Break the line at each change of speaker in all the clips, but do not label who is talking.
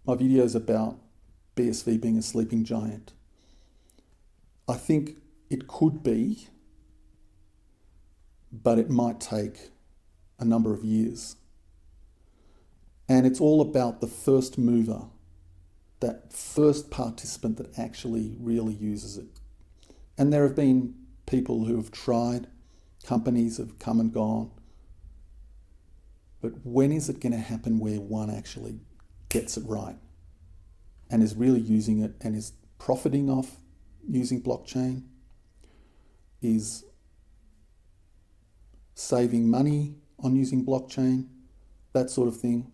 my videos about BSV being a sleeping giant. I think it could be, but it might take a number of years. And it's all about the first mover, that first participant that actually really uses it. And there have been people who have tried, companies have come and gone. But when is it going to happen where one actually gets it right and is really using it and is profiting off using blockchain, is saving money on using blockchain, that sort of thing?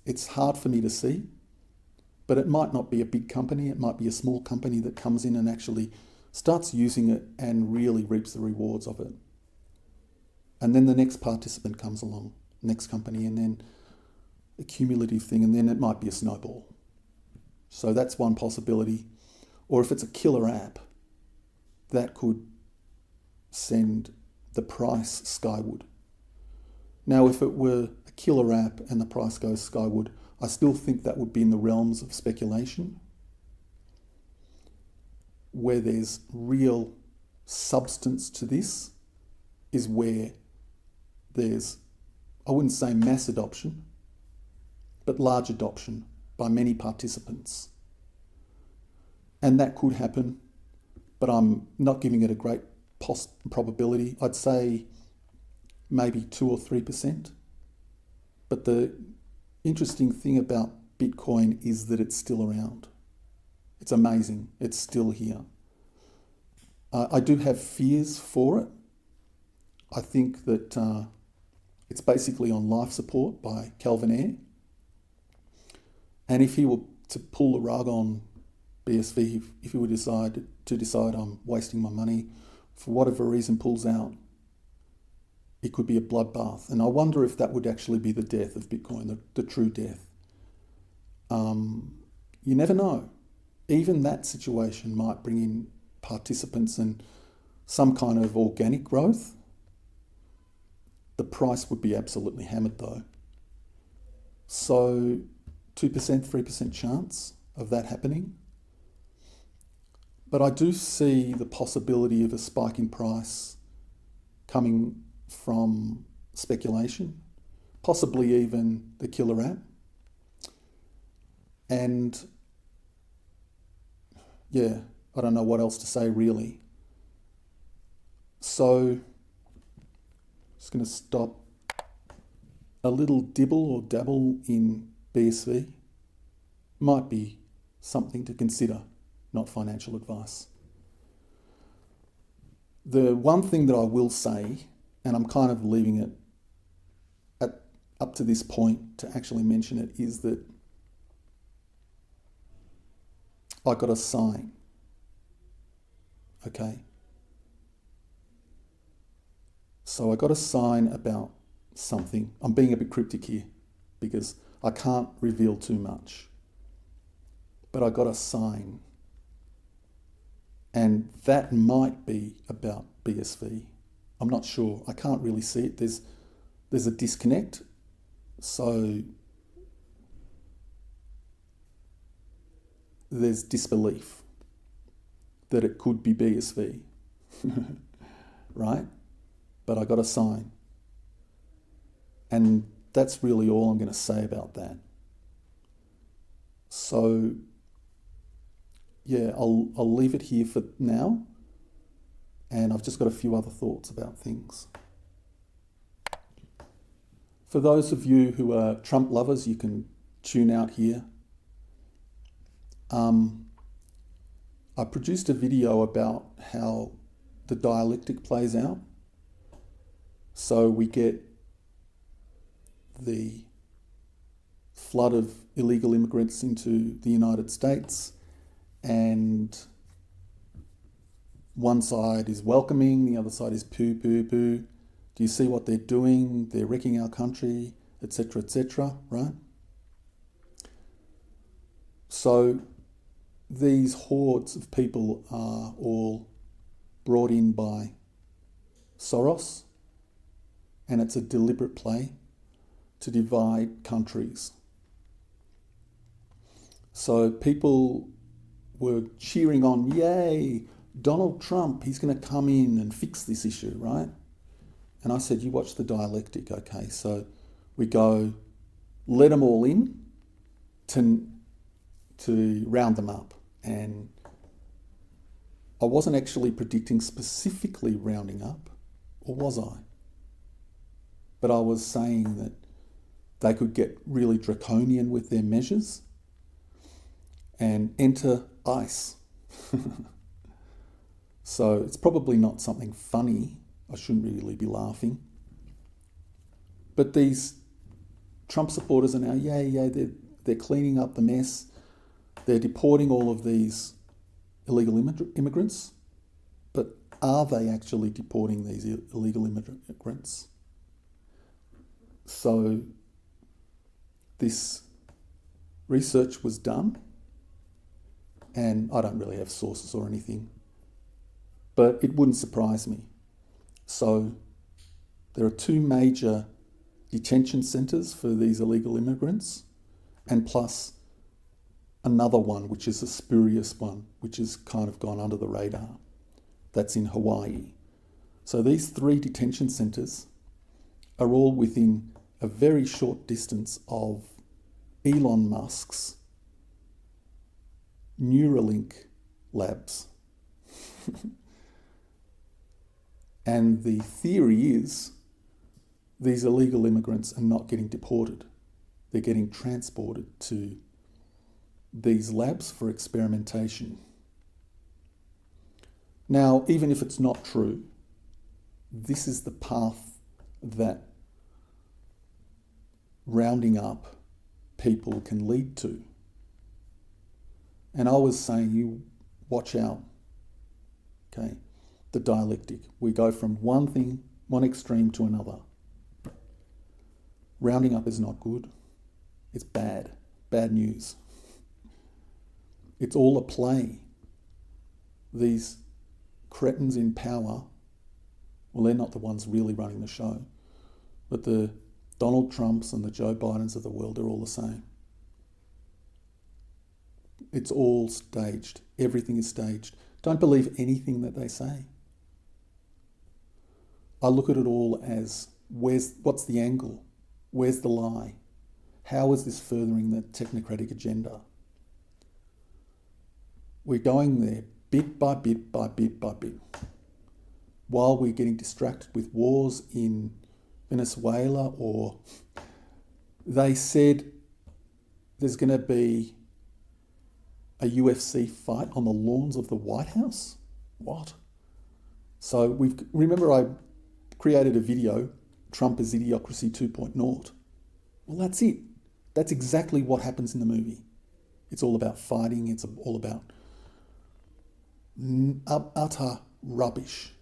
It's hard for me to see, but it might not be a big company. It might be a small company that comes in and actually starts using it and really reaps the rewards of it. And then the next participant comes along, next company, and then a cumulative thing, and then it might be a snowball. So that's one possibility. Or if it's a killer app, that could send the price skyward. Now, if it were a killer app and the price goes skyward, I still think that would be in the realms of speculation. Where there's real substance to this is where there's, I wouldn't say mass adoption, but large adoption by many participants. And that could happen, but I'm not giving it a great probability. I'd say maybe 2 or 3%. But the interesting thing about Bitcoin is that it's still around. It's amazing. It's still here. I do have fears for it. I think that it's basically on life support by Calvin Ayre. And if he were to pull the rug on BSV, if he would decide I'm wasting my money, for whatever reason pulls out, it could be a bloodbath. And I wonder if that would actually be the death of Bitcoin, the true death. You never know. Even that situation might bring in participants and some kind of organic growth. The price would be absolutely hammered though. So 2%, 3% chance of that happening. But I do see the possibility of a spike in price coming from speculation, possibly even the killer app. And yeah, I don't know what else to say really. So, just going to stop. A little dibble or dabble in BSV might be something to consider, not financial advice. The one thing that I will say, and I'm kind of leaving it up to this point to actually mention it, is that I got a sign. Okay? So I got a sign about something. I'm being a bit cryptic here because I can't reveal too much. But I got a sign. And that might be about BSV. I'm not sure. I can't really see it. There's a disconnect. So there's disbelief that it could be BSV, right? But I got a sign. And that's really all I'm going to say about that. So yeah, I'll leave it here for now. And I've just got a few other thoughts about things. For those of you who are Trump lovers, you can tune out here. I produced a video about how the dialectic plays out. So we get the flood of illegal immigrants into the United States, and one side is welcoming, the other side is poo, poo, poo. Do you see what they're doing? They're wrecking our country, etc., right? So these hordes of people are all brought in by Soros, and it's a deliberate play to divide countries. So people were cheering on, yay, Donald Trump, he's going to come in and fix this issue, right? And I said, you watch the dialectic, okay? So we go, let them all in to round them up. And I wasn't actually predicting specifically rounding up, or was I? But I was saying that they could get really draconian with their measures and enter ICE. So it's probably not something funny. I shouldn't really be laughing. But these Trump supporters are now, they're cleaning up the mess. They're deporting all of these illegal immigrants. But are they actually deporting these illegal immigrants? So this research was done, and I don't really have sources or anything, but it wouldn't surprise me. So there are 2 major detention centres for these illegal immigrants, and plus another one, which is a spurious one, which has kind of gone under the radar. That's in Hawaii. So these 3 detention centres are all within a very short distance of Elon Musk's Neuralink labs. And the theory is these illegal immigrants are not getting deported. They're getting transported to these labs for experimentation. Now, even if it's not true, this is the path that rounding up people can lead to. And I was saying, you watch out, okay? The dialectic. We go from one extreme to another. Rounding up is not good. It's bad news. It's all a play. These cretins in power, well, they're not the ones really running the show, but the Donald Trumps and the Joe Bidens of the world are all the same. It's all staged. Everything is staged. Don't believe anything that they say. I look at it all as, what's the angle? Where's the lie? How is this furthering the technocratic agenda? We're going there bit by bit by bit by bit, while we're getting distracted with wars in Venezuela, or they said there's going to be a UFC fight on the lawns of the White House. What? So remember I created a video, Trump is Idiocracy 2.0. Well, that's it. That's exactly what happens in the movie. It's all about fighting. It's all about utter rubbish.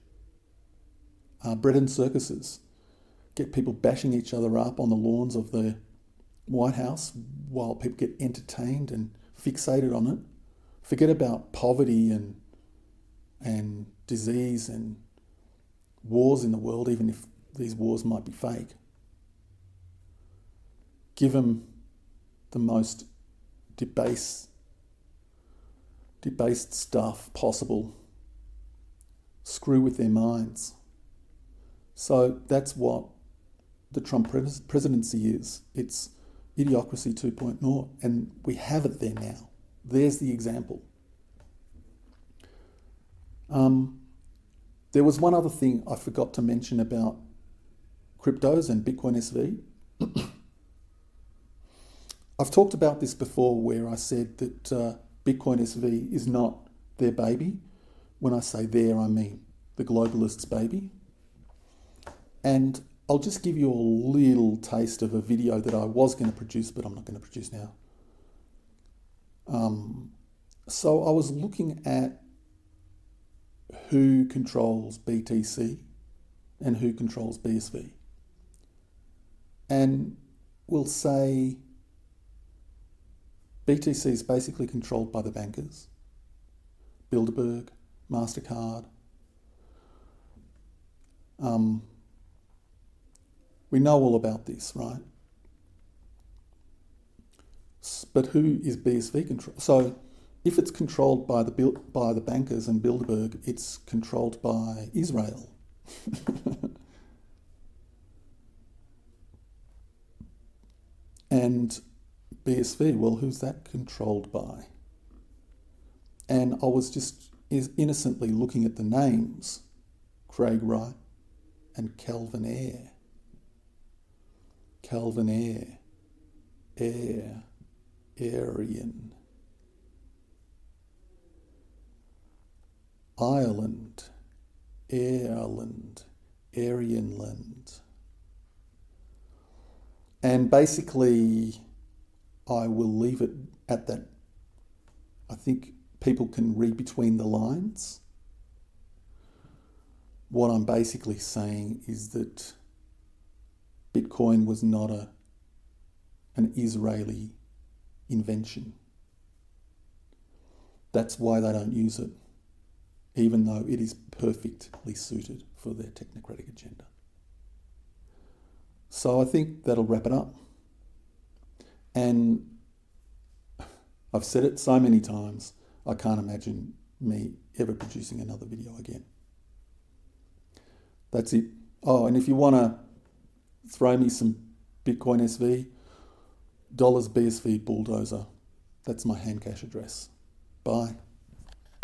Bread and circuses. Get people bashing each other up on the lawns of the White House while people get entertained and fixated on it. Forget about poverty and disease and wars in the world, even if these wars might be fake. Give them the most debased stuff possible. Screw with their minds. So that's what the Trump presidency is. It's Idiocracy 2.0, and we have it there now. There's the example. There was one other thing I forgot to mention about cryptos and Bitcoin SV. I've talked about this before, where I said that Bitcoin SV is not their baby. When I say their, I mean the globalists' baby. And I'll just give you a little taste of a video that I was going to produce, but I'm not going to produce now. So I was looking at who controls BTC and who controls BSV. And we'll say BTC is basically controlled by the bankers, Bilderberg, MasterCard. We know all about this, right? But who is BSV controlled? So if it's controlled by the bankers and Bilderberg, it's controlled by Israel. And BSV, well, who's that controlled by? And I was just innocently looking at the names, Craig Wright and Calvin Ayre. Calvin Ayre, Air, Aryan. Ireland, Ireland, Aryanland. And basically, I will leave it at that. I think people can read between the lines. What I'm basically saying is that Bitcoin was not an Israeli invention. That's why they don't use it, even though it is perfectly suited for their technocratic agenda. So I think that'll wrap it up. And I've said it so many times, I can't imagine me ever producing another video again. That's it. Oh, and if you want to throw me some Bitcoin SV, $BSV bulldozer. That's my hand cash address. Bye.